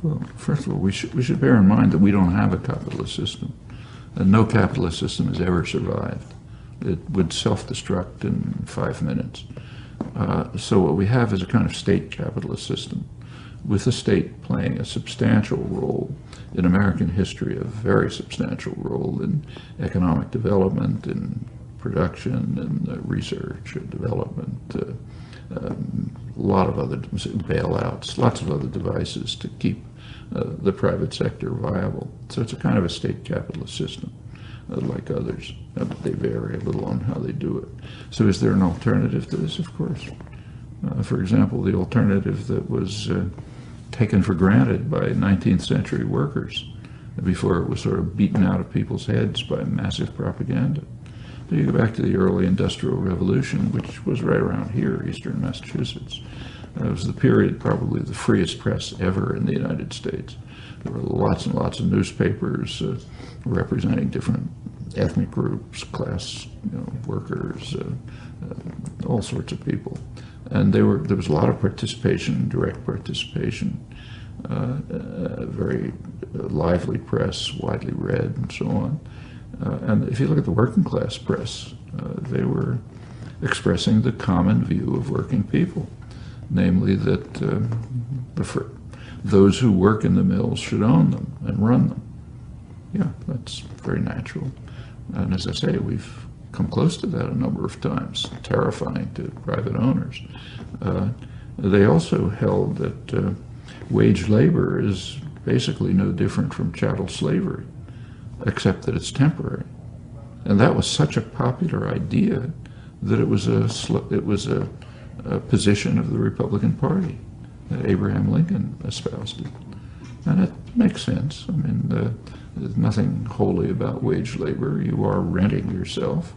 Well, first of all, we should bear in mind that we don't have a capitalist system. And no capitalist system has ever survived. It would self-destruct in 5 minutes. So what we have is a kind of state capitalist system, with the state playing a substantial role in American history, a very substantial role in economic development, in production, and research and development, a lot of other bailouts, lots of other devices to keep the private sector viable. So it's a kind of a state capitalist system, like others. They vary a little on how they do it. So is there an alternative to this? Of course. For example, the alternative that was taken for granted by 19th century workers before it was sort of beaten out of people's heads by massive propaganda. So you go back to the early Industrial Revolution, which was right around here, eastern Massachusetts. It was the period, probably the freest press ever in the United States. There were lots and lots of newspapers representing different ethnic groups, class, workers, all sorts of people. And there was a lot of participation, direct participation, very lively press, widely read, and so on. And if you look at the working class press, they were expressing the common view of working people, namely that those who work in the mills should own them and run them. Yeah, that's very natural. And as I say, we've come close to that a number of times, terrifying to private owners. They also held that wage labor is basically no different from chattel slavery, except that it's temporary. And that was such a popular idea that it was a position of the Republican Party that Abraham Lincoln espoused it. And it makes sense. I mean, there's nothing holy about wage labor. You are renting yourself,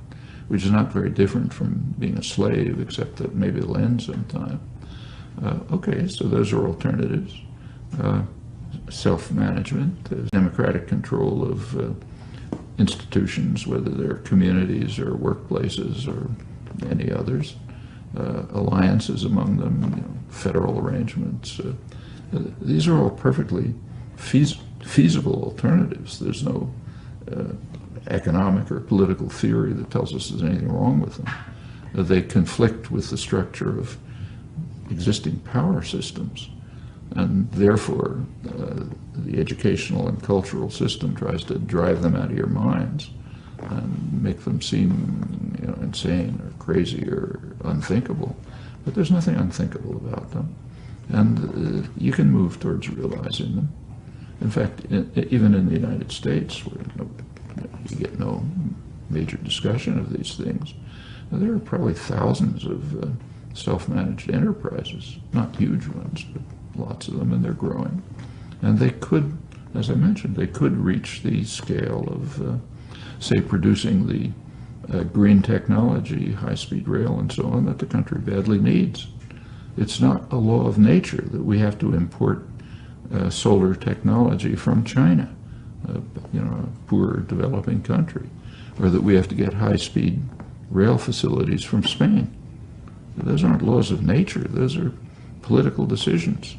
which is not very different from being a slave, except that maybe it'll end sometime. Okay, so those are alternatives. Self-management, democratic control of institutions, whether they're communities or workplaces or any others, alliances among them, federal arrangements. These are all perfectly feasible alternatives. There's no economic or political theory that tells us there's anything wrong with them. They conflict with the structure of existing power systems, and therefore the educational and cultural system tries to drive them out of your minds and make them seem insane or crazy or unthinkable. But there's nothing unthinkable about them, and you can move towards realizing them. In fact, even in the United States, where you get no major discussion of these things, there are probably thousands of self-managed enterprises, not huge ones, but lots of them, and they're growing. And they could, as I mentioned, they could reach the scale of, say, producing the green technology, high-speed rail, and so on, that the country badly needs. It's not a law of nature that we have to import solar technology from China, a poor developing country, or that we have to get high-speed rail facilities from Spain. Those aren't laws of nature. Those are political decisions,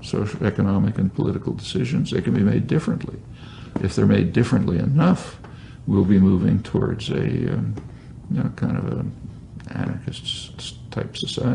social, economic, and political decisions. They can be made differently. If they're made differently enough, we'll be moving towards a kind of an anarchist type society.